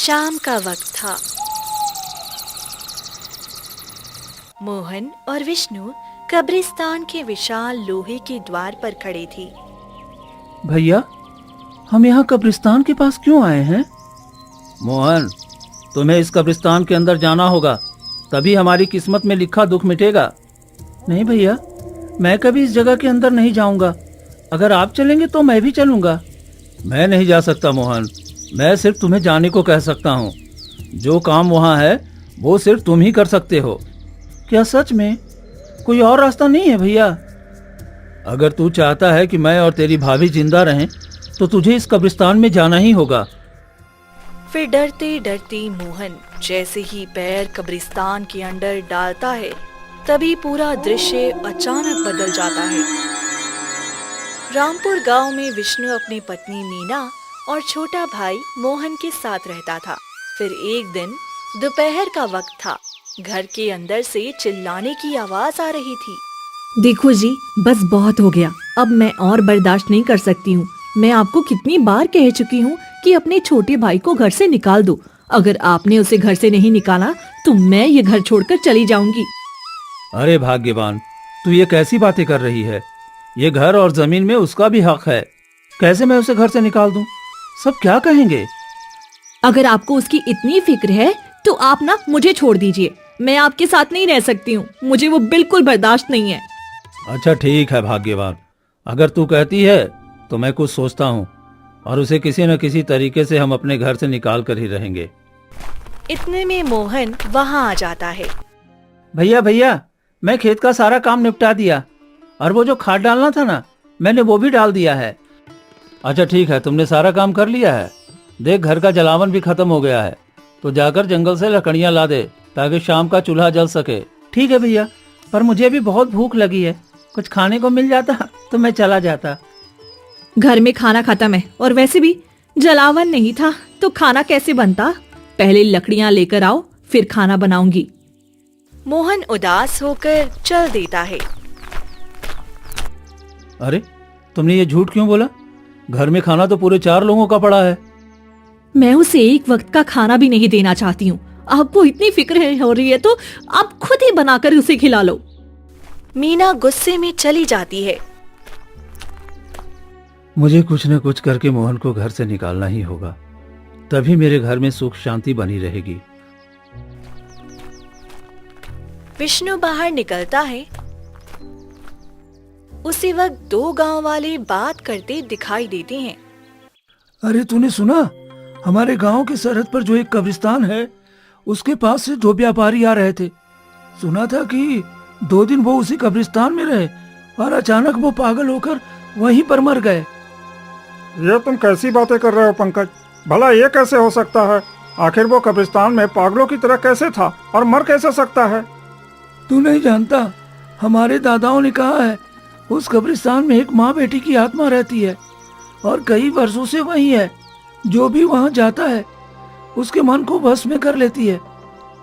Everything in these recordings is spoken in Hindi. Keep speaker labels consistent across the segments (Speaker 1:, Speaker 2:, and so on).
Speaker 1: शाम का वक्त था। मोहन और विष्णु कब्रिस्तान के विशाल लोहे के द्वार पर खड़े थे।
Speaker 2: भैया, हम यहाँ कब्रिस्तान के पास क्यों आए हैं? मोहन, तुम्हें इस कब्रिस्तान के अंदर जाना होगा, तभी हमारी किस्मत में लिखा दुख मिटेगा। नहीं भैया, मैं कभी इस जगह के अंदर नहीं जाऊंगा। अगर आप चलेंगे तो मैं भी चलूंगा। मैं नहीं जा सकता मोहन, मैं सिर्फ तुम्हें जाने को कह सकता हूँ। जो काम वहाँ है वो सिर्फ तुम ही कर सकते हो। क्या सच में कोई और रास्ता नहीं है भैया? अगर तू चाहता है कि मैं और तेरी भाभी जिंदा रहें तो तुझे इस कब्रिस्तान में जाना ही होगा।
Speaker 1: फिर डरते डरते मोहन जैसे ही पैर कब्रिस्तान के अंदर डालता है, तभी पूरा दृश्य अचानक बदल जाता है। रामपुर गांव में विष्णु अपनी पत्नी मीना और छोटा भाई मोहन के साथ रहता था। फिर एक दिन दोपहर का वक्त था। घर के अंदर से चिल्लाने की आवाज आ रही थी।
Speaker 3: देखो जी, बस बहुत हो गया। अब मैं और बर्दाश्त नहीं कर सकती हूँ। मैं आपको कितनी बार कह चुकी हूँ कि अपने छोटे भाई को घर से निकाल दो। अगर आपने उसे घर से नहीं निकाला तो मैं ये घर छोड़कर चली जाऊंगी।
Speaker 2: अरे भाग्यवान, तू ये कैसी बातें कर रही है? ये घर और जमीन में उसका भी हक है। कैसे मैं उसे घर से निकाल दूं? सब क्या कहेंगे?
Speaker 3: अगर आपको उसकी इतनी फिक्र है तो आप ना मुझे छोड़ दीजिए। मैं आपके साथ नहीं रह सकती हूँ। मुझे वो बिल्कुल बर्दाश्त नहीं है।
Speaker 2: अच्छा ठीक है भाग्यवान, अगर तू कहती है तो मैं कुछ सोचता हूँ और उसे किसी न किसी तरीके से हम अपने घर से निकाल कर ही रहेंगे।
Speaker 1: इतने में मोहन वहाँ आ जाता है।
Speaker 2: भैया भैया, मैं खेत का सारा काम निपटा दिया और वो जो खाद डालना था ना, मैंने वो भी डाल दिया है। अच्छा ठीक है, तुमने सारा काम कर लिया है। देख, घर का जलावन भी खत्म हो गया है, तो जाकर जंगल से लकड़ियां ला दे ताकि शाम का चूल्हा जल सके। ठीक है भैया, पर मुझे भी बहुत भूख लगी है। कुछ खाने को मिल जाता तो मैं चला जाता।
Speaker 3: घर में खाना खत्म है और वैसे भी जलावन नहीं था तो खाना कैसे बनता? पहले लकड़ियां लेकर आओ, फिर खाना बनाऊंगी।
Speaker 1: मोहन उदास होकर चल देता है।
Speaker 2: अरे, तुमने ये झूठ क्यों बोला? घर में खाना तो पूरे 4 लोगों का पड़ा है।
Speaker 3: मैं उसे एक वक्त का खाना भी नहीं देना चाहती हूँ। आपको इतनी फिक्र हो रही है तो आप खुद ही बनाकर उसे खिला लो।
Speaker 1: मीना गुस्से में चली जाती है।
Speaker 2: मुझे कुछ न कुछ करके मोहन को घर से निकालना ही होगा, तभी मेरे घर में सुख शांति बनी रहेगी।
Speaker 1: विष्णु बाहर निकलता है। उसी वक्त 2 गांव वाले बात करते दिखाई देते हैं।
Speaker 2: अरे तूने सुना? हमारे गांव की सरहद पर जो एक कब्रिस्तान है, उसके पास से 2 व्यापारी आ रहे थे। सुना था कि 2 दिन वो उसी कब्रिस्तान में रहे और अचानक वो पागल होकर वहीं पर मर गए।
Speaker 4: ये तुम कैसी बातें कर रहे हो पंकज? भला ये कैसे हो सकता है? आखिर वो कब्रिस्तान में पागलों की तरह कैसे था और मर कैसे सकता है?
Speaker 2: तू नहीं जानता, हमारे दादाओं ने कहा है उस कब्रिस्तान में एक माँ बेटी की आत्मा रहती है और कई वर्षों से वही है। जो भी वहाँ जाता है उसके मन को वश में कर लेती है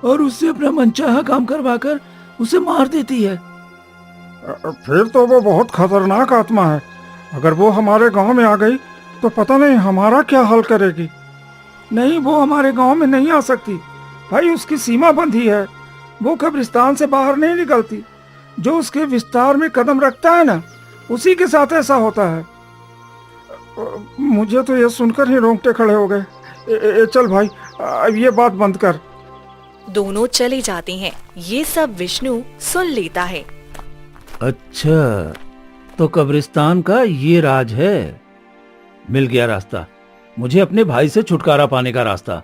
Speaker 2: और उससे अपना मनचाहा काम करवाकर उसे मार देती है।
Speaker 4: फिर तो वो बहुत खतरनाक आत्मा है। अगर वो हमारे गांव में आ गई तो पता नहीं हमारा क्या हाल करेगी। नहीं, वो हमारे गांव में नहीं आ सकती भाई, उसकी सीमा बंधी है। वो कब्रिस्तान से बाहर नहीं निकलती। जो उसके विस्तार में कदम रखता है ना, उसी के साथ ऐसा होता है। मुझे तो ये सुनकर ही रोंगटे खड़े हो गए। चल भाई, अब ये बात बंद कर।
Speaker 1: दोनों चले जाते हैं। ये सब विष्णु सुन लेता है।
Speaker 2: अच्छा, तो कब्रिस्तान का ये राज है। मिल गया रास्ता, मुझे अपने भाई से छुटकारा पाने का रास्ता।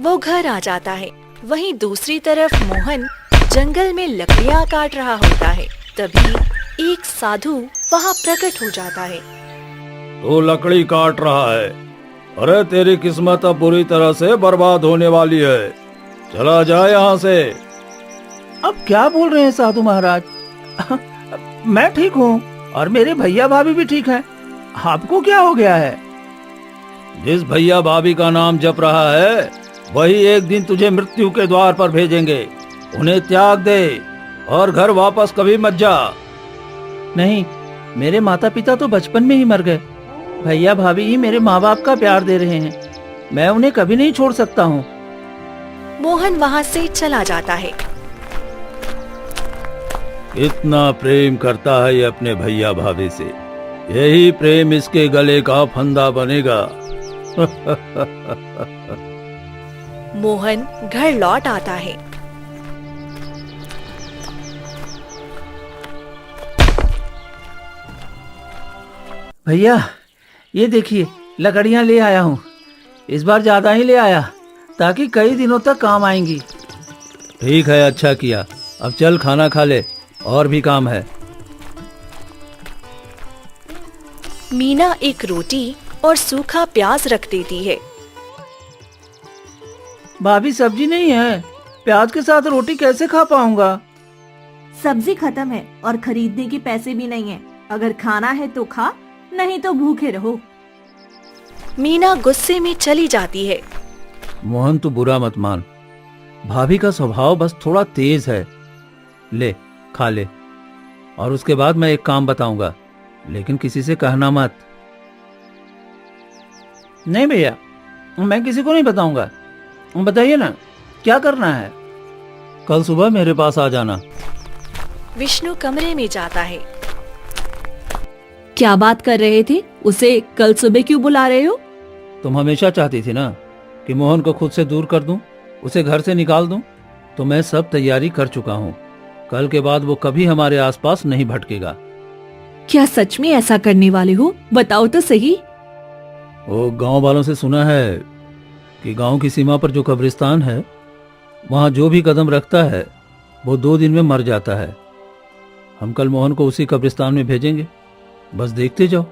Speaker 1: वो घर आ जाता है। वहीं दूसरी तरफ मोहन जंगल में लकड़ियां काट रहा होता है। तभी एक साधु वहाँ प्रकट हो जाता है।
Speaker 2: तो लकड़ी काट रहा है? अरे तेरी किस्मत अब बुरी तरह से बर्बाद होने वाली है। चला जा यहाँ से। अब क्या बोल रहे हैं साधु महाराज? मैं ठीक हूँ और मेरे भैया भाभी भी ठीक हैं। आपको क्या हो गया है? जिस भैया भाभी का नाम जप रहा है वही एक दिन तुझे मृत्यु के द्वार पर भेजेंगे। उन्हें त्याग दे और घर वापस कभी मत जा। नहीं, मेरे माता पिता तो बचपन में ही मर गए। भैया भाभी ही मेरे माँ बाप का प्यार दे रहे हैं। मैं उन्हें कभी नहीं छोड़ सकता हूँ।
Speaker 1: मोहन वहाँ से चला जाता है।
Speaker 2: इतना प्रेम करता है ये अपने भैया भाभी से, यही प्रेम इसके गले का फंदा बनेगा।
Speaker 1: मोहन घर लौट आता है।
Speaker 2: भैया ये देखिए, लकड़ियाँ ले आया हूँ। इस बार ज्यादा ही ले आया ताकि कई दिनों तक काम आएंगी। ठीक है, अच्छा किया। अब चल खाना खा ले, और भी काम है।
Speaker 1: मीना एक रोटी और सूखा प्याज रख देती है।
Speaker 2: भाभी सब्जी नहीं है, प्याज के साथ रोटी कैसे खा पाऊंगा?
Speaker 3: सब्जी खत्म है और खरीदने के पैसे भी नहीं है। अगर खाना है तो खा, नहीं तो भूखे रहो।
Speaker 1: मीना गुस्से में चली जाती है।
Speaker 2: मोहन तू बुरा मत मान, भाभी का स्वभाव बस थोड़ा तेज है। ले खा ले, और उसके बाद मैं एक काम बताऊंगा, लेकिन किसी से कहना मत। नहीं भैया, मैं किसी को नहीं बताऊंगा। बताइए ना क्या करना है। कल सुबह मेरे पास आ जाना।
Speaker 1: विष्णु कमरे में जाता है।
Speaker 3: क्या बात कर रहे थे? उसे कल सुबह क्यों बुला रहे हो?
Speaker 2: तुम हमेशा चाहती थी ना कि मोहन को खुद से दूर कर दूं, उसे घर से निकाल दूं, तो मैं सब तैयारी कर चुका हूं। कल के बाद वो कभी हमारे आसपास नहीं भटकेगा।
Speaker 3: क्या सच में ऐसा करने वाले हो? बताओ तो सही।
Speaker 2: वो गांव वालों से सुना है कि गांव की सीमा पर जो कब्रिस्तान है, वहां जो भी कदम रखता है वो 2 दिन में मर जाता है। हम कल मोहन को उसी कब्रिस्तान में भेजेंगे, बस देखते जाओ।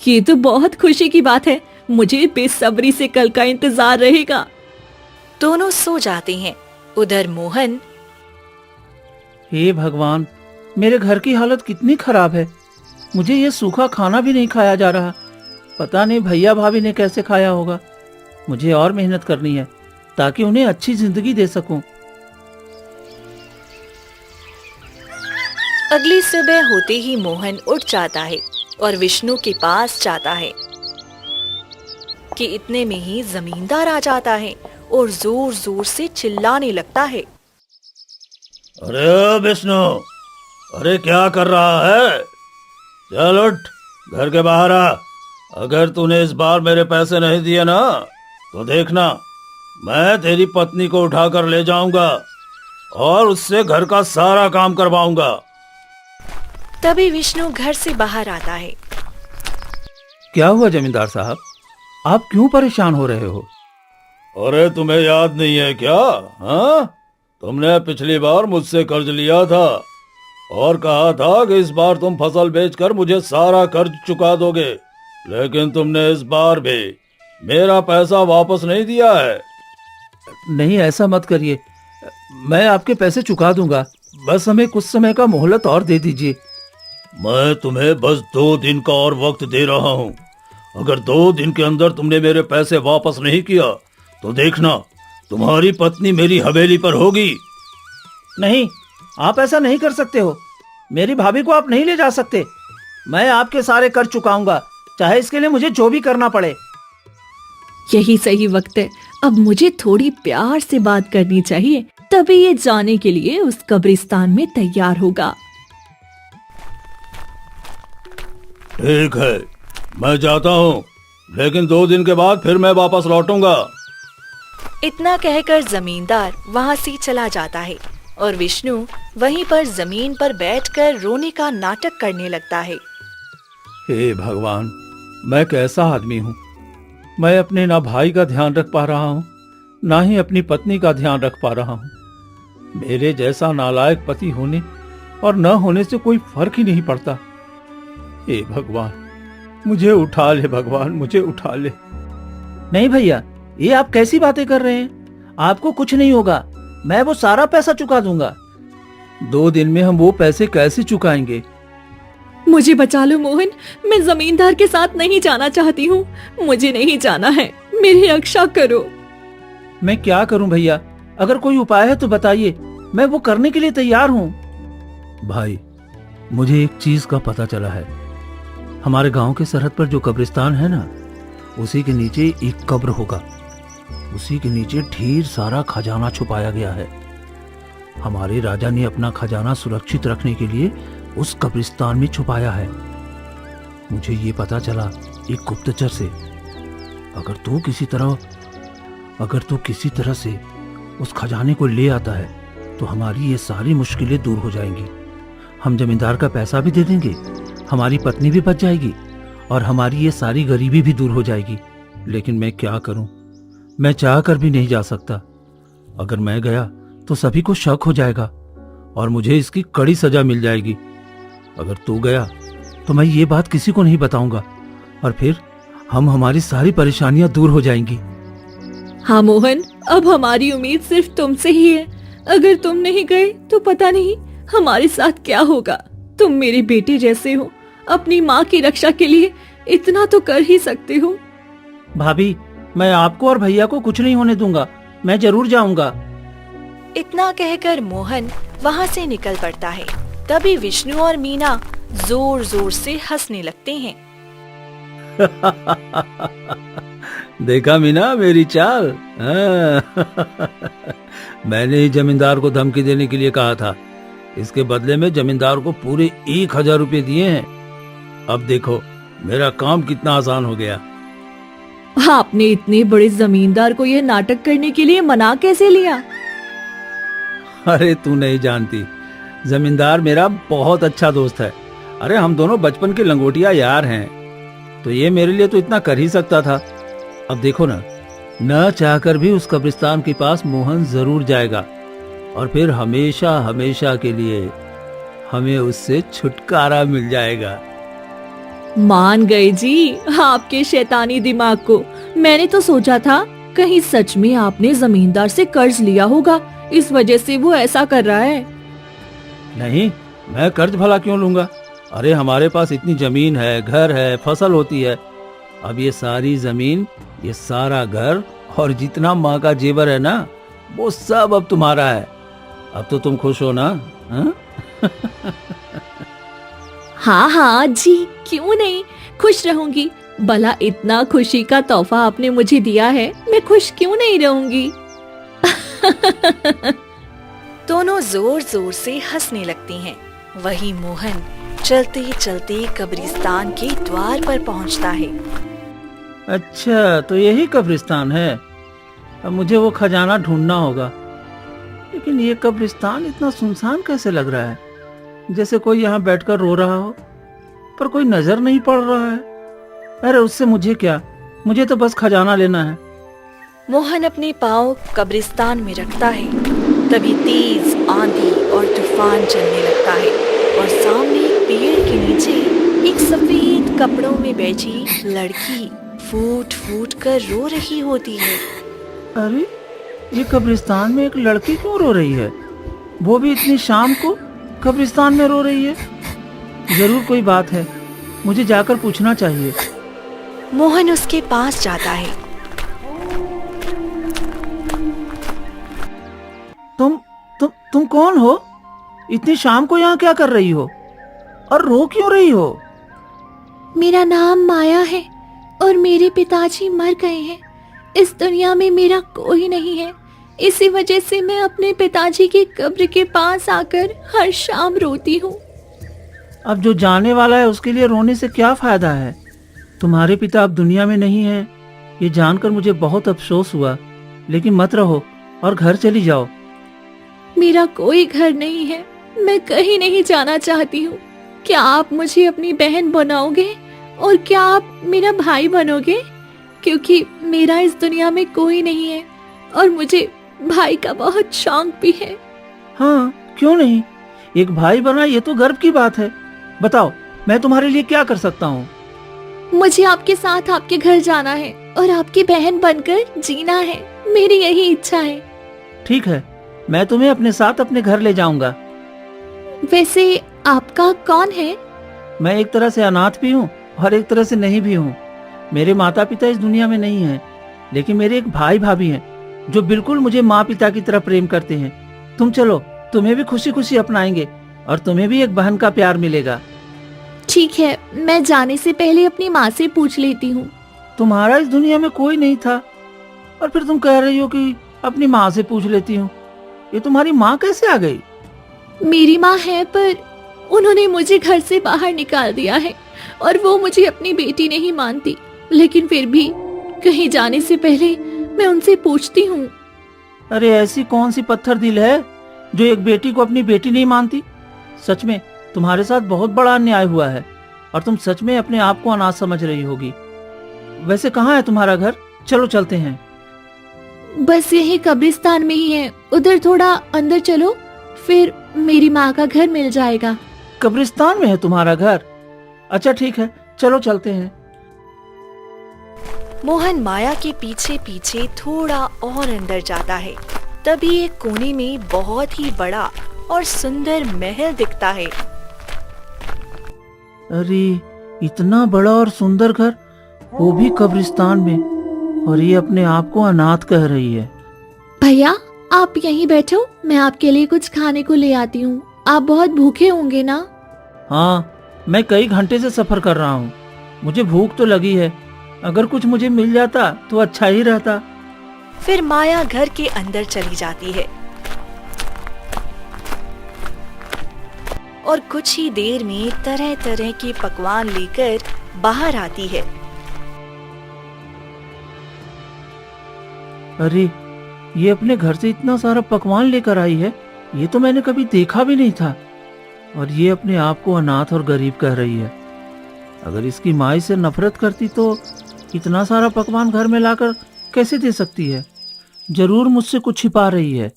Speaker 3: ये तो बहुत खुशी की बात है। मुझे बेसब्री से कल का इंतजार रहेगा।
Speaker 1: दोनों सो जाते हैं। उधर मोहन,
Speaker 2: हे भगवान, मेरे घर की हालत कितनी खराब है। मुझे ये सूखा खाना भी नहीं खाया जा रहा। पता नहीं भैया भाभी ने कैसे खाया होगा। मुझे और मेहनत करनी है ताकि उन्हें अच्छी जिंदगी दे सकूं।
Speaker 1: अगली सुबह होते ही मोहन उठ जाता है और विष्णु के पास जाता है कि इतने में ही जमींदार आ जाता है और जोर जोर से चिल्लाने लगता है।
Speaker 2: अरे विष्णु, अरे क्या कर रहा है? चल उठ, घर के बाहर आ। अगर तूने इस बार मेरे पैसे नहीं दिए ना, तो देखना मैं तेरी पत्नी को उठाकर ले जाऊंगा और उससे घर का सारा काम करवाऊंगा।
Speaker 1: तभी विष्णु घर से बाहर आता है।
Speaker 2: क्या हुआ जमींदार साहब, आप क्यों परेशान हो रहे हो? अरे तुम्हें याद नहीं है क्या? हाँ, तुमने पिछली बार मुझसे कर्ज लिया था और कहा था कि इस बार तुम फसल बेचकर मुझे सारा कर्ज चुका दोगे, लेकिन तुमने इस बार भी मेरा पैसा वापस नहीं दिया है। नहीं, ऐसा मत करिए, मैं आपके पैसे चुका दूंगा। बस हमें कुछ समय का मोहलत और दे दीजिए। मैं तुम्हें बस 2 दिन का और वक्त दे रहा हूँ। अगर 2 दिन के अंदर तुमने मेरे पैसे वापस नहीं किया तो देखना तुम्हारी पत्नी मेरी हवेली पर होगी। नहीं, आप ऐसा नहीं कर सकते हो। मेरी भाभी को आप नहीं ले जा सकते। मैं आपके सारे कर्ज चुकाऊंगा, चाहे इसके लिए मुझे जो भी करना पड़े।
Speaker 3: यही सही वक्त है। अब मुझे थोड़ी प्यार से बात करनी चाहिए, तभी ये जाने के लिए उस कब्रिस्तान में तैयार होगा।
Speaker 2: ठीक है, मैं जाता हूँ, लेकिन 2 दिन के बाद फिर मैं वापस लौटूंगा।
Speaker 1: इतना कहकर जमींदार वहाँ से चला जाता है और विष्णु वहीं पर जमीन पर बैठकर रोने का नाटक करने लगता है।
Speaker 2: हे भगवान, मैं कैसा आदमी हूँ। मैं अपने ना भाई का ध्यान रख पा रहा हूँ, ना ही अपनी पत्नी का ध्यान रख पा रहा हूँ। मेरे जैसा नालायक पति होने और न होने से कोई फर्क ही नहीं पड़ता। हे भगवान, मुझे उठा ले भगवान, मुझे उठा ले। नहीं भैया, ये आप कैसी बातें कर रहे हैं? आपको कुछ नहीं होगा, मैं वो सारा पैसा चुका दूंगा। 2 दिन में हम वो पैसे कैसे चुकाएंगे?
Speaker 3: मुझे बचा लो मोहन, मैं जमींदार के साथ नहीं जाना चाहती हूँ। मुझे नहीं जाना है, मेरी रक्षा करो।
Speaker 2: मैं क्या करूं भैया? अगर कोई उपाय है तो बताइए, मैं वो करने के लिए तैयार हूँ। भाई, मुझे एक चीज का पता चला है। हमारे गांव के सरहद पर जो कब्रिस्तान है ना, उसी के नीचे एक कब्र होगा। उसी के नीचे ढेर सारा खजाना छुपाया गया है। हमारे राजा ने अपना खजाना सुरक्षित रखने के लिए उस कब्रिस्तान में छुपाया है। मुझे ये पता चला एक गुप्तचर से। अगर तू किसी तरह से उस खजाने को ले आता है तो हमारी ये सारी मुश्किलें दूर हो जाएंगी। हम जमींदार का पैसा भी दे देंगे, हमारी पत्नी भी बच जाएगी और हमारी ये सारी गरीबी भी दूर हो जाएगी। लेकिन मैं क्या करूं? मैं चाह कर भी नहीं जा सकता। अगर मैं गया तो सभी को शक हो जाएगा और मुझे इसकी कड़ी सजा मिल जाएगी। अगर तू गया तो मैं ये बात किसी को नहीं बताऊंगा और फिर हमारी सारी परेशानियां दूर हो जाएंगी।
Speaker 3: हाँ मोहन, अब हमारी उम्मीद सिर्फ तुमसे ही है। अगर तुम नहीं गए तो पता नहीं हमारे साथ क्या होगा। तुम मेरे बेटे जैसे हो, अपनी माँ की रक्षा के लिए इतना तो कर ही सकते हो।
Speaker 2: भाभी, मैं आपको और भैया को कुछ नहीं होने दूंगा। मैं जरूर जाऊंगा।
Speaker 1: इतना कहकर मोहन वहाँ से निकल पड़ता है। तभी विष्णु और मीना जोर जोर से हंसने लगते हैं।
Speaker 2: देखा मीना मेरी चाल? मैंने ही जमींदार को धमकी देने के लिए कहा था। इसके बदले में जमींदार को पूरे 1000 रुपए दिए हैं। अब देखो मेरा काम कितना आसान हो गया।
Speaker 3: आपने इतने बड़े जमींदार को यह नाटक करने के लिए मना कैसे लिया?
Speaker 2: अरे तू नहीं जानती, जमींदार मेरा बहुत अच्छा दोस्त है। अरे हम दोनों बचपन के लंगोटिया यार हैं, तो ये मेरे लिए तो इतना कर ही सकता था। अब देखो ना, न चाहकर भी उस कब्रिस्तान के पास मोहन जरूर जाएगा और फिर हमेशा हमेशा के लिए हमें उससे छुटकारा मिल जाएगा।
Speaker 3: मान गए जी आपके शैतानी दिमाग को। मैंने तो सोचा था कहीं सच में आपने जमींदार से कर्ज लिया होगा, इस वजह से वो ऐसा कर रहा है।
Speaker 2: नहीं, मैं कर्ज भला क्यों लूंगा? अरे हमारे पास इतनी जमीन है, घर है, फसल होती है। अब ये सारी जमीन, ये सारा घर और जितना माँ का जेवर है ना, वो सब अब तुम्हारा है। अब तो तुम खुश हो ना? हाँ?
Speaker 3: हाँ हाँ जी, क्यों नहीं, खुश रहूंगी। भला इतना खुशी का तोहफा आपने मुझे दिया है, मैं खुश क्यों नहीं रहूंगी।
Speaker 1: दोनों जोर जोर से हंसने लगती हैं। वहीं मोहन चलते चलते कब्रिस्तान के द्वार पर पहुंचता है।
Speaker 2: अच्छा, तो यही कब्रिस्तान है। अब मुझे वो खजाना ढूंढना होगा। लेकिन ये कब्रिस्तान इतना सुनसान कैसे लग रहा है? जैसे कोई यहाँ बैठकर रो रहा हो, पर कोई नजर नहीं पड़ रहा है। अरे उससे मुझे क्या, मुझे तो बस खजाना लेना है।
Speaker 1: मोहन अपने पाँव कब्रिस्तान में रखता है। तभी तेज आंधी और तूफान चलने लगता है और सामने एक पेड़ के नीचे एक सफेद कपड़ों में बैठी लड़की फूट फूट कर रो रही होती है।
Speaker 2: अरे ये कब्रिस्तान में एक लड़की क्यों रो रही है? वो भी इतनी शाम को कब्रिस्तान में रो रही है। जरूर कोई बात है, मुझे जाकर पूछना चाहिए।
Speaker 1: मोहन उसके पास जाता है।
Speaker 2: तुम कौन हो? इतनी शाम को यहाँ क्या कर रही हो और रो क्यों रही हो?
Speaker 3: मेरा नाम माया है और मेरे पिताजी मर गए हैं। इस दुनिया में मेरा कोई नहीं है। इसी वजह से मैं अपने पिताजी की कब्र के पास आकर हर शाम रोती हूँ।
Speaker 2: अब जो जाने वाला है उसके लिए रोने से क्या फायदा है? तुम्हारे पिता अब दुनिया में नहीं है, ये जानकर मुझे बहुत अफसोस हुआ। लेकिन मत रहो और घर चली जाओ।
Speaker 3: मेरा कोई घर नहीं है, मैं कहीं नहीं जाना चाहती हूँ। क्या आप मुझे अपनी बहन बनाओगे और क्या आप मेरा भाई बनोगे? क्योंकि मेरा इस दुनिया में कोई नहीं है और मुझे भाई का बहुत शौक भी है।
Speaker 2: हाँ, क्यों नहीं? एक भाई बना, ये तो गर्व की बात है। बताओ, मैं तुम्हारे लिए क्या कर सकता हूँ?
Speaker 3: मुझे आपके साथ आपके घर जाना है और आपकी बहन बनकर जीना है। मेरी यही इच्छा है।
Speaker 2: ठीक है, मैं तुम्हें अपने साथ अपने घर ले जाऊंगा।
Speaker 3: वैसे आपका कौन है?
Speaker 2: मैं एक तरह से अनाथ भी हूँ और एक तरह से नहीं भी हूँ। मेरे माता पिता इस दुनिया में नहीं हैं, लेकिन मेरे एक भाई भाभी हैं जो बिल्कुल मुझे माँ पिता की तरह प्रेम करते हैं। तुम चलो, तुम्हें भी खुशी खुशी अपनाएंगे और तुम्हें भी एक बहन का प्यार मिलेगा।
Speaker 3: ठीक है, मैं जाने से पहले अपनी माँ से पूछ लेती हूँ।
Speaker 2: तुम्हारा इस दुनिया में कोई नहीं था, और फिर तुम कह रही हो कि अपनी माँ से पूछ लेती हूँ। ये तुम्हारी माँ कैसे आ गई?
Speaker 3: मेरी माँ है, पर उन्होंने मुझे घर से बाहर निकाल दिया है और वो मुझे अपनी बेटी नहीं मानती। लेकिन फिर भी कहीं जाने से पहले मैं उनसे पूछती हूँ।
Speaker 2: अरे ऐसी कौन सी पत्थर दिल है जो एक बेटी को अपनी बेटी नहीं मानती? सच में तुम्हारे साथ बहुत बड़ा अन्याय हुआ है, और तुम सच में अपने आप को अनाथ समझ रही होगी। वैसे कहाँ है तुम्हारा घर? चलो चलते हैं।
Speaker 3: बस यही कब्रिस्तान में ही है, उधर थोड़ा अंदर चलो, फिर मेरी माँ का घर मिल जाएगा।
Speaker 2: कब्रिस्तान में है तुम्हारा घर? अच्छा ठीक है, चलो चलते हैं।
Speaker 1: मोहन माया के पीछे पीछे थोड़ा और अंदर जाता है। तभी एक कोने में बहुत ही बड़ा और सुंदर महल दिखता है।
Speaker 2: अरे इतना बड़ा और सुंदर घर, वो भी कब्रिस्तान में, और ये अपने आप को अनाथ कह रही है।
Speaker 3: भैया आप यहीं बैठो, मैं आपके लिए कुछ खाने को ले आती हूँ। आप बहुत भूखे होंगे ना?
Speaker 2: हाँ, मैं कई घंटे से सफर कर रहा हूँ, मुझे भूख तो लगी है। अगर कुछ मुझे मिल जाता तो अच्छा ही रहता।
Speaker 1: फिर माया घर के अंदर चली जाती है और कुछ ही देर में तरह तरह के पकवान लेकर बाहर आती है।
Speaker 2: अरे ये अपने घर से इतना सारा पकवान लेकर आई है, ये तो मैंने कभी देखा भी नहीं था। और ये अपने आप को अनाथ और गरीब कह रही है। अगर इसकी माँ इससे नफरत करती तो इतना सारा पकवान घर में लाकर कैसे दे सकती है? जरूर मुझसे कुछ छिपा रही है,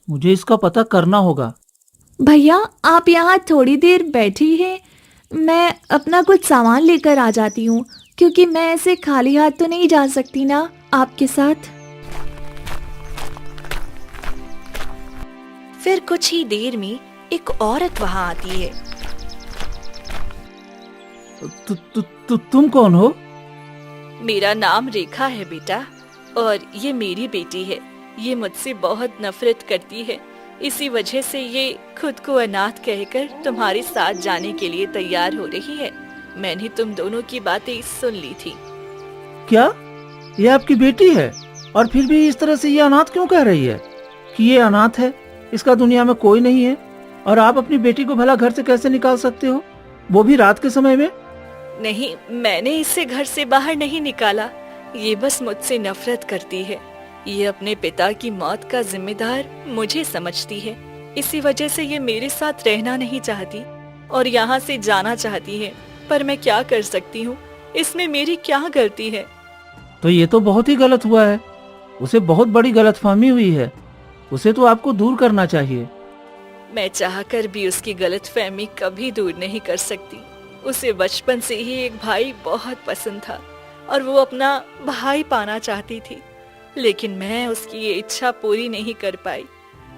Speaker 2: मुझे इसका पता करना होगा।
Speaker 3: भैया आप यहाँ थोड़ी देर बैठी हैं, मैं अपना कुछ सामान लेकर आ जाती हूँ, क्योंकि मैं ऐसे खाली हाथ तो नहीं जा सकती ना आपके साथ।
Speaker 1: फिर कुछ ही देर में एक औरत वहाँ आती है।
Speaker 2: तुम कौन हो?
Speaker 1: मेरा नाम रेखा है बेटा, और ये मेरी बेटी है। ये मुझसे बहुत नफरत करती है, इसी वजह से ये खुद को अनाथ कहकर तुम्हारे साथ जाने के लिए तैयार हो रही है। मैंने तुम दोनों की बातें सुन ली थी।
Speaker 2: क्या ये आपकी बेटी है? और फिर भी इस तरह से ये अनाथ क्यों कह रही है कि ये अनाथ है, इसका दुनिया में कोई नहीं है? और आप अपनी बेटी को भला घर से कैसे निकाल सकते हो, वो भी रात के समय में?
Speaker 1: नहीं, मैंने इसे घर से बाहर नहीं निकाला। ये बस मुझसे नफरत करती है। ये अपने पिता की मौत का जिम्मेदार मुझे समझती है, इसी वजह से ये मेरे साथ रहना नहीं चाहती और यहाँ से जाना चाहती है। पर मैं क्या कर सकती हूँ, इसमें मेरी क्या गलती है?
Speaker 2: तो ये तो बहुत ही गलत हुआ है, उसे बहुत बड़ी गलतफहमी हुई है, उसे तो आपको दूर करना चाहिए।
Speaker 1: मैं चाहकर भी उसकी गलतफहमी कभी दूर नहीं कर सकती। उसे बचपन से ही एक भाई बहुत पसंद था और वो अपना भाई पाना चाहती थी, लेकिन मैं उसकी ये इच्छा पूरी नहीं कर पाई।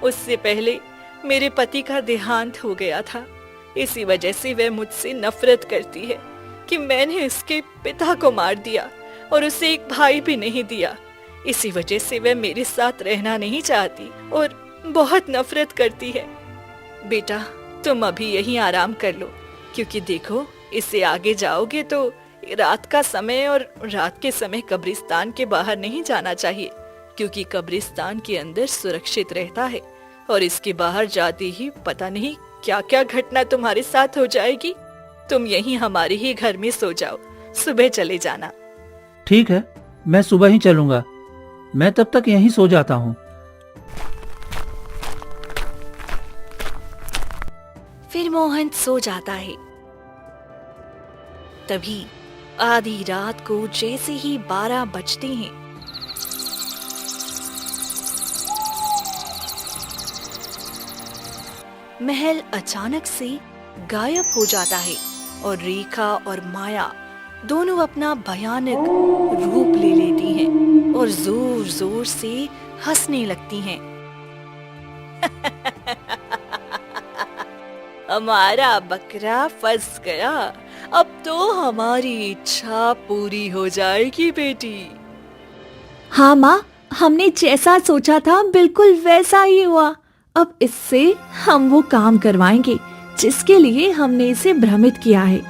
Speaker 1: उससे पहले मेरे पति का देहांत हो गया था, इसी वजह से वह मुझसे नफरत करती है कि मैंने उसके पिता को मार दिया और उसे एक भाई भी नहीं दिया। इसी वजह से वह मेरे साथ रहना नहीं चाहती और बहुत नफरत करती है। बेटा तुम अभी यहीं आराम कर लो, क्योंकि देखो इससे आगे जाओगे तो रात का समय, और रात के समय कब्रिस्तान के बाहर नहीं जाना चाहिए, क्योंकि कब्रिस्तान के अंदर सुरक्षित रहता है और इसके बाहर जाते ही पता नहीं क्या क्या घटना तुम्हारे साथ हो जाएगी। तुम यहीं हमारे ही घर में सो जाओ, सुबह चले जाना।
Speaker 2: ठीक है, मैं सुबह ही चलूंगा, मैं तब तक यहीं सो जाता हूँ।
Speaker 1: फिर मोहन सो जाता है। तभी आधी रात को जैसे ही 12 बजते हैं, महल अचानक से गायब हो जाता है और रेखा और माया दोनों अपना भयानक रूप ले लेती हैं और जोर जोर से हंसने लगती हैं। हमारा बकरा फंस गया, अब तो हमारी इच्छा पूरी हो जाएगी बेटी।
Speaker 3: हाँ माँ, हमने जैसा सोचा था बिल्कुल वैसा ही हुआ। अब इससे हम वो काम करवाएंगे जिसके लिए हमने इसे भ्रमित किया है।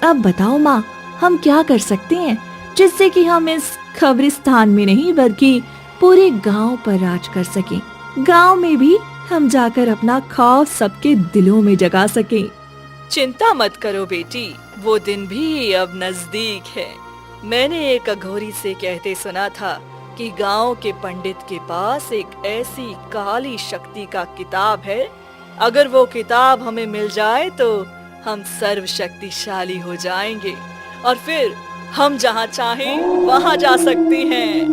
Speaker 3: अब बताओ माँ, हम क्या कर सकते हैं? जिससे कि हम इस कब्रिस्तान में नहीं बल्कि पूरे गांव पर राज कर सकें। गांव में भी हम जाकर अपना खौफ सबके दिलों में जगा सकें।
Speaker 1: चिंता मत करो बेटी, वो दिन भी अब नजदीक है। मैंने एक अघोरी से कहते सुना था कि गांव के पंडित के पास एक ऐसी काली शक्ति का किताब है, अगर वो किताब हमें मिल जाए तो हम सर्वशक्तिशाली हो जाएंगे और फिर हम जहाँ चाहें वहाँ जा सकते हैं।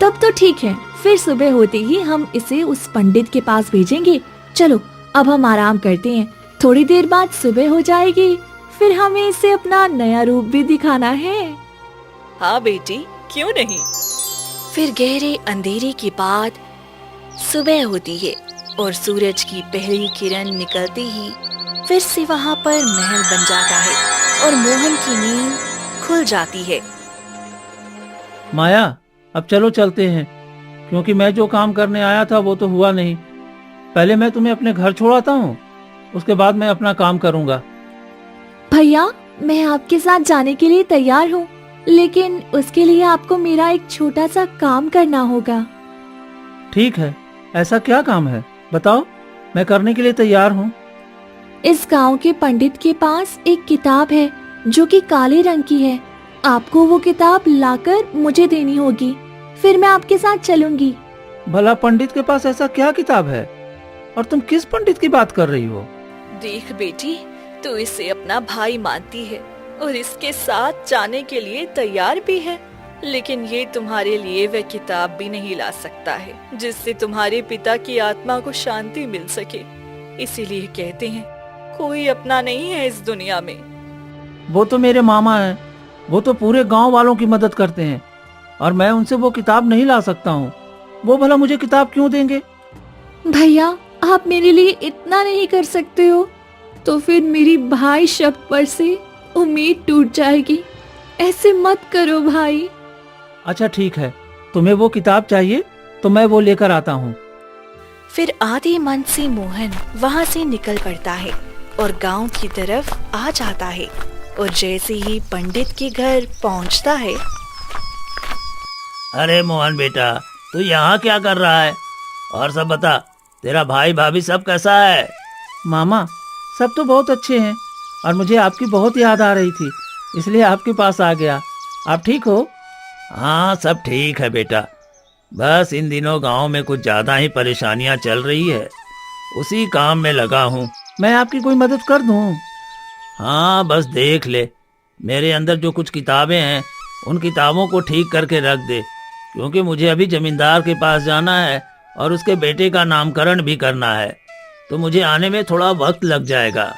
Speaker 3: तब तो ठीक है, फिर सुबह होते ही हम इसे उस पंडित के पास भेजेंगे। चलो अब हम आराम करते हैं, थोड़ी देर बाद सुबह हो जाएगी, फिर हमें इसे अपना नया रूप भी दिखाना है।
Speaker 1: हाँ बेटी, क्यों नहीं। फिर गहरे अंधेरे के बाद सुबह होती है और सूरज की पहली किरण निकलते ही फिर से वहाँ पर महल बन जाता है और मोहन की नींद खुल जाती है।
Speaker 2: माया, अब चलो चलते हैं, क्योंकि मैं जो काम करने आया था वो तो हुआ नहीं। पहले मैं तुम्हें अपने घर छोड़ाता हूँ, उसके बाद मैं अपना काम करूँगा।
Speaker 3: भैया, मैं आपके साथ जाने के लिए तैयार हूँ, लेकिन उसके लिए आपको मेरा एक छोटा सा काम करना होगा।
Speaker 2: ठीक है, ऐसा क्या काम है बताओ, मैं करने के लिए तैयार हूँ।
Speaker 3: इस गांव के पंडित के पास एक किताब है जो कि काले रंग की है। आपको वो किताब लाकर मुझे देनी होगी, फिर मैं आपके साथ चलूंगी।
Speaker 2: भला पंडित के पास ऐसा क्या किताब है, और तुम किस पंडित की बात कर रही हो?
Speaker 1: देख बेटी, तू इसे अपना भाई मानती है और इसके साथ जाने के लिए तैयार भी है, लेकिन ये तुम्हारे लिए वह किताब भी नहीं ला सकता है जिससे तुम्हारे पिता की आत्मा को शांति मिल सके। इसीलिए कहते हैं कोई अपना नहीं है इस दुनिया में।
Speaker 2: वो तो मेरे मामा हैं, वो तो पूरे गांव वालों की मदद करते हैं, और मैं उनसे वो किताब नहीं ला सकता हूँ। वो भला मुझे किताब क्यों देंगे?
Speaker 3: भैया, आप मेरे लिए इतना नहीं कर सकते हो तो फिर मेरी भाई शब्द पर से उम्मीद टूट जाएगी। ऐसे मत करो भाई।
Speaker 2: अच्छा ठीक है, तुम्हें वो किताब चाहिए तो मैं वो लेकर आता हूँ।
Speaker 1: फिर आधे मन से मोहन वहाँ से निकल पड़ता है और गांव की तरफ आ जाता है, और जैसे ही पंडित के घर पहुँचता है।
Speaker 5: अरे मोहन बेटा, तू यहाँ क्या कर रहा है? और सब बता, तेरा भाई भाभी सब कैसा है?
Speaker 2: मामा, सब तो बहुत अच्छे हैं, और मुझे आपकी बहुत याद आ रही थी, इसलिए आपके पास आ गया। आप ठीक हो?
Speaker 5: हाँ, सब ठीक है बेटा, बस इन दिनों गांव में कुछ ज्यादा ही परेशानियां चल रही है, उसी काम में लगा हूँ।
Speaker 2: मैं आपकी कोई मदद कर दूँ?
Speaker 5: हाँ, बस देख ले, मेरे अंदर जो कुछ किताबें हैं उन किताबों को ठीक करके रख दे, क्योंकि मुझे अभी जमींदार के पास जाना है और उसके बेटे का नामकरण भी करना है, तो मुझे आने में थोड़ा वक्त लग जाएगा।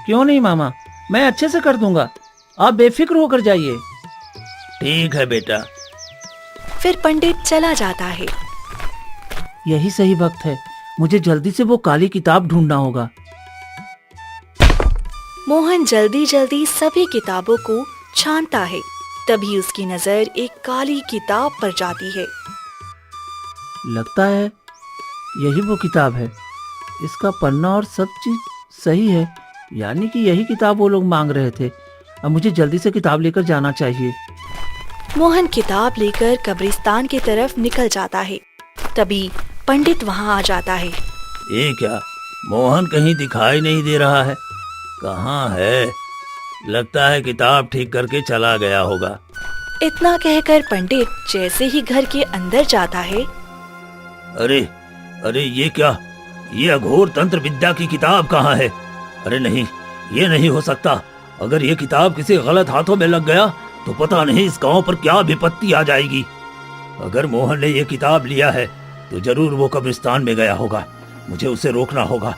Speaker 2: क्यों नहीं मामा, मैं अच्छे से कर दूंगा, आप बेफिक्र होकर जाइए।
Speaker 5: ठीक है बेटा।
Speaker 1: फिर पंडित चला जाता है।
Speaker 2: यही सही वक्त है, मुझे जल्दी से वो काली किताब ढूंढना होगा।
Speaker 1: मोहन जल्दी जल्दी सभी किताबों को छानता है, तभी उसकी नजर एक काली किताब पर जाती है।
Speaker 2: लगता है यही वो किताब है, इसका पन्ना और सब चीज सही है, यानी कि यही किताब वो लोग मांग रहे थे। अब मुझे जल्दी से किताब लेकर जाना चाहिए।
Speaker 1: मोहन किताब लेकर कब्रिस्तान की तरफ निकल जाता है, तभी पंडित वहाँ आ जाता है।
Speaker 5: ये क्या, मोहन कहीं दिखाई नहीं दे रहा है, कहाँ है? लगता है किताब ठीक करके चला गया होगा।
Speaker 1: इतना कहकर पंडित जैसे ही घर के अंदर जाता है।
Speaker 5: अरे अरे, ये क्या, ये अघोर तंत्र विद्या की किताब कहाँ है? अरे नहीं, ये नहीं हो सकता। अगर ये किताब किसी गलत हाथों में लग गया तो पता नहीं इस गांव पर क्या विपत्ति आ जाएगी। अगर मोहन ने ये किताब लिया है तो जरूर वो कब्रिस्तान में गया होगा। मुझे उसे रोकना होगा,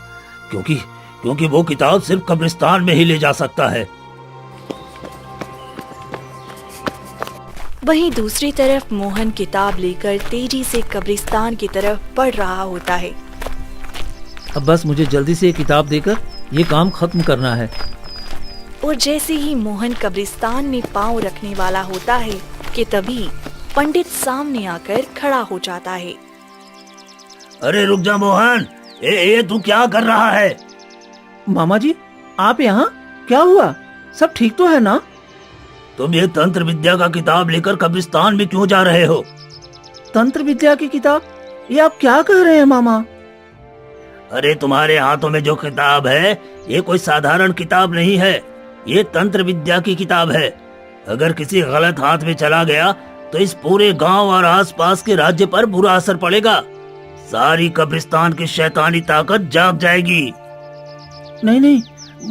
Speaker 5: क्योंकि वो किताब सिर्फ कब्रिस्तान में ही ले जा सकता है।
Speaker 1: वहीं दूसरी तरफ मोहन किताब लेकर तेजी से कब्रिस्तान की तरफ बढ़ रहा होता है।
Speaker 2: अब बस मुझे जल्दी से ये किताब देकर ये काम खत्म करना है।
Speaker 1: और जैसे ही मोहन कब्रिस्तान में पांव रखने वाला होता है कि तभी पंडित सामने आकर खड़ा हो जाता है।
Speaker 5: अरे रुक जा मोहन, तू क्या कर रहा है?
Speaker 2: मामा जी, आप यहाँ? क्या हुआ? सब ठीक तो है ना?
Speaker 5: तुम ये तंत्र विद्या का किताब लेकर कब्रिस्तान में क्यों जा रहे हो?
Speaker 2: तंत्र विद्या की किताब? ये आप क्या कह रहे हैं मामा?
Speaker 5: अरे तुम्हारे हाथों में जो किताब है ये कोई साधारण किताब नहीं है, ये तंत्र विद्या की किताब है। अगर किसी गलत हाथ में चला गया तो इस पूरे गांव और आसपास के राज्य पर बुरा असर पड़ेगा। सारी कब्रिस्तान की शैतानी ताकत जाग जाएगी।
Speaker 2: नहीं नहीं,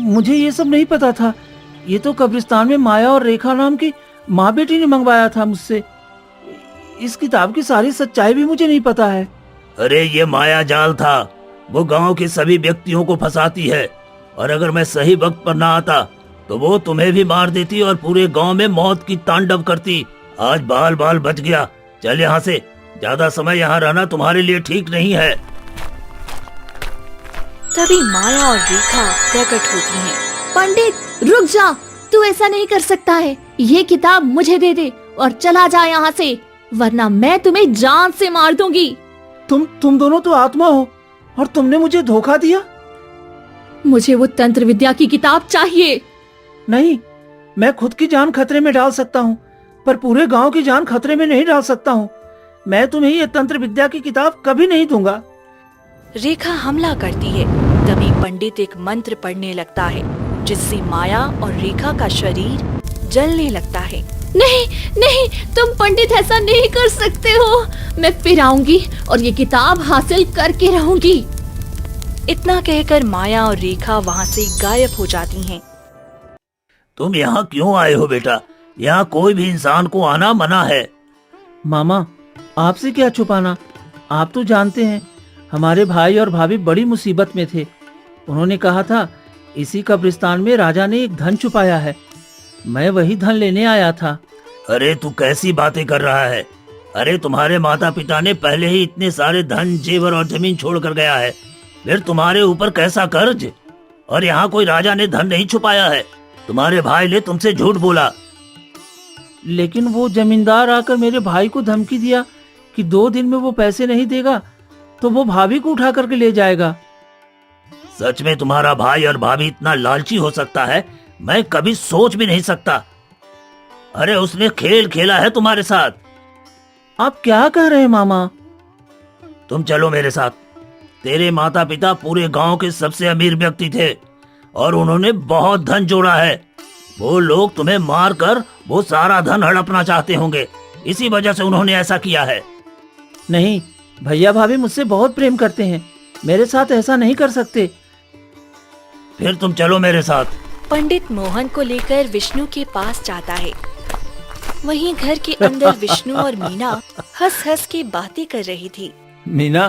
Speaker 2: मुझे ये सब नहीं पता था। ये तो कब्रिस्तान में माया और रेखा नाम की माँ बेटी ने मंगवाया था मुझसे। इस किताब की सारी सच्चाई भी मुझे नहीं पता है।
Speaker 5: अरे ये माया जाल था, वो गांव के सभी व्यक्तियों को फंसाती है, और अगर मैं सही वक्त पर ना आता तो वो तुम्हें भी मार देती और पूरे गांव में मौत की तांडव करती। आज बाल बाल बच गया। चल यहाँ से, ज्यादा समय यहाँ रहना तुम्हारे लिए ठीक नहीं है।
Speaker 1: तभी माया और रेखा प्रकट होती हैं।
Speaker 3: पंडित रुक जा, तू ऐसा नहीं कर सकता है। ये किताब मुझे दे दे और चला जा यहाँ से, वरना मैं तुम्हें जान से मार दूंगी।
Speaker 2: तुम दोनों तो आत्मा हो और तुमने मुझे धोखा दिया।
Speaker 3: मुझे वो तंत्र विद्या की किताब चाहिए।
Speaker 2: नहीं, मैं खुद की जान खतरे में डाल सकता हूँ, पर पूरे गांव की जान खतरे में नहीं डाल सकता हूँ। मैं तुम्हें ये तंत्र विद्या की किताब कभी नहीं दूंगा।
Speaker 1: रेखा हमला करती है। तभी पंडित एक मंत्र पढ़ने लगता है, जिससे माया और रेखा का शरीर जलने लगता है।
Speaker 3: नहीं नहीं, तुम पंडित ऐसा नहीं कर सकते हो। मैं फिर आऊंगी और ये किताब हासिल करके रहूंगी।
Speaker 1: इतना कहकर माया और रेखा वहाँ से गायब हो जाती हैं।
Speaker 5: तुम यहाँ क्यों आए हो बेटा? यहाँ कोई भी इंसान को आना मना है।
Speaker 2: मामा, आपसे क्या छुपाना, आप तो जानते हैं हमारे भाई और भाभी बड़ी मुसीबत में थे। उन्होंने कहा था इसी कब्रिस्तान में राजा ने एक धन छुपाया है। मैं वही धन लेने आया था।
Speaker 5: अरे तू कैसी बातें कर रहा है? अरे तुम्हारे माता पिता ने पहले ही इतने सारे धन, जेवर और जमीन छोड़ कर गया है, फिर तुम्हारे ऊपर कैसा कर्ज? और यहाँ कोई राजा ने धन नहीं छुपाया है। तुम्हारे भाई ने तुमसे झूठ बोला।
Speaker 2: लेकिन वो जमींदार आकर मेरे भाई को धमकी दिया कि 2 दिन में वो पैसे नहीं देगा तो वो भाभी को उठा करके ले जाएगा।
Speaker 5: सच में तुम्हारा भाई और भाभी इतना लालची हो सकता है, मैं कभी सोच भी नहीं सकता। अरे उसने खेल खेला है तुम्हारे साथ।
Speaker 2: आप क्या कह रहे हैं मामा?
Speaker 5: तुम चलो मेरे साथ। तेरे माता पिता पूरे गांव के सबसे अमीर व्यक्ति थे और उन्होंने बहुत धन जोड़ा है। वो लोग तुम्हें मार कर वो सारा धन हड़पना चाहते होंगे, इसी वजह से उन्होंने ऐसा किया है।
Speaker 2: नहीं, भैया भाभी मुझसे बहुत प्रेम करते हैं, मेरे साथ ऐसा नहीं कर सकते।
Speaker 5: फिर तुम चलो मेरे साथ।
Speaker 1: पंडित मोहन को लेकर विष्णु के पास जाता है। वहीं घर के अंदर विष्णु और मीना हंस हंस के बातें कर रही थी।
Speaker 2: मीना,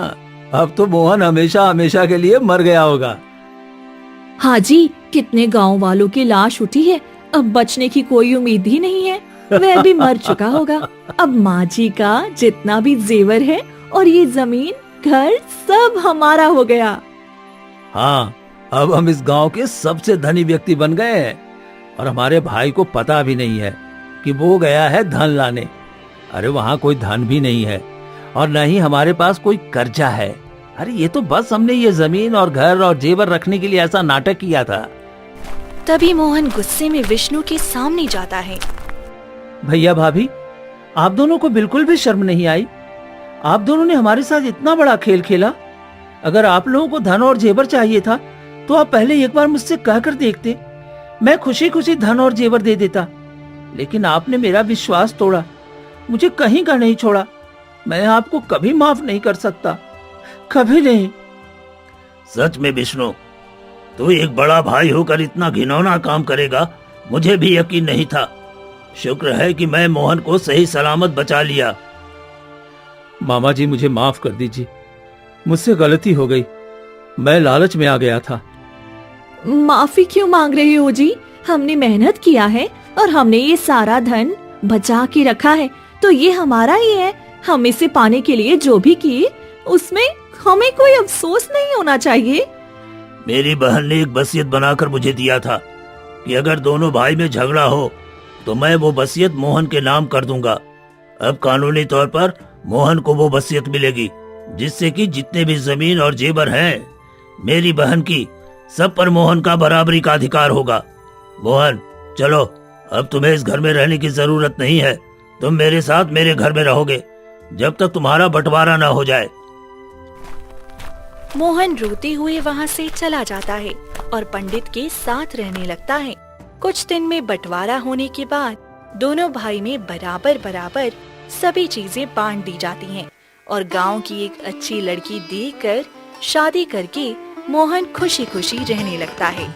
Speaker 2: अब तो मोहन हमेशा हमेशा के लिए मर गया होगा।
Speaker 3: हाँ जी, कितने गांव वालों की लाश उठी है, अब बचने की कोई उम्मीद ही नहीं है। वह भी मर चुका होगा। अब माँ जी का जितना भी जेवर है और ये जमीन, घर सब हमारा हो गया।
Speaker 2: हाँ, अब हम इस गांव के सबसे धनी व्यक्ति बन गए हैं और हमारे भाई को पता भी नहीं है कि वो गया है धन लाने। अरे वहाँ कोई धन भी नहीं है और न ही हमारे पास कोई कर्जा है। अरे ये तो बस हमने ये जमीन और घर और जेवर रखने के लिए ऐसा नाटक किया था।
Speaker 1: तभी मोहन गुस्से में विष्णु के सामने जाता है।
Speaker 2: भैया भाभी, आप दोनों को बिल्कुल भी शर्म नहीं आई? आप दोनों ने हमारे साथ इतना बड़ा खेल खेला। अगर आप लोगों को धन और जेवर चाहिए था तो आप पहले एक बार मुझसे कहकर देखते, मैं खुशी खुशी धन और जेवर दे देता। लेकिन आपने मेरा विश्वास तोड़ा, मुझे कहीं का नहीं छोड़ा। मैं आपको कभी माफ नहीं कर सकता, कभी नहीं।
Speaker 5: सच में विष्णु, तू एक बड़ा भाई होकर इतना घिनौना काम करेगा, मुझे भी यकीन नहीं था। शुक्र है कि मैं मोहन को सही सलामत बचा लिया।
Speaker 2: मामा जी, मुझे माफ कर दीजिए, मुझसे गलती हो गई, मैं लालच में आ गया था।
Speaker 3: माफी क्यों मांग रहे हो जी? हमने मेहनत किया है और हमने ये सारा धन बचा के रखा है, तो ये हमारा ही है। हम इसे पाने के लिए जो भी किए उसमें हमें कोई अफसोस नहीं होना चाहिए।
Speaker 5: मेरी बहन ने एक वसीयत बनाकर मुझे दिया था कि अगर दोनों भाई में झगड़ा हो तो मैं वो वसीयत मोहन के नाम कर दूंगा। अब कानूनी तौर पर मोहन को वो वसीयत मिलेगी, जिससे कि जितने भी जमीन और जेवर हैं मेरी बहन की, सब पर मोहन का बराबरी का अधिकार होगा। मोहन, चलो, अब तुम्हें इस घर में रहने की जरूरत नहीं है। तुम मेरे साथ मेरे घर में रहोगे जब तक तुम्हारा बंटवारा ना हो जाए।
Speaker 1: मोहन रोते हुए वहाँ से चला जाता है और पंडित के साथ रहने लगता है। कुछ दिन में बंटवारा होने के बाद दोनों भाई में बराबर बराबर सभी चीजें बांट दी जाती हैं और गांव की एक अच्छी लड़की देखकर शादी करके मोहन खुशी खुशी रहने लगता है।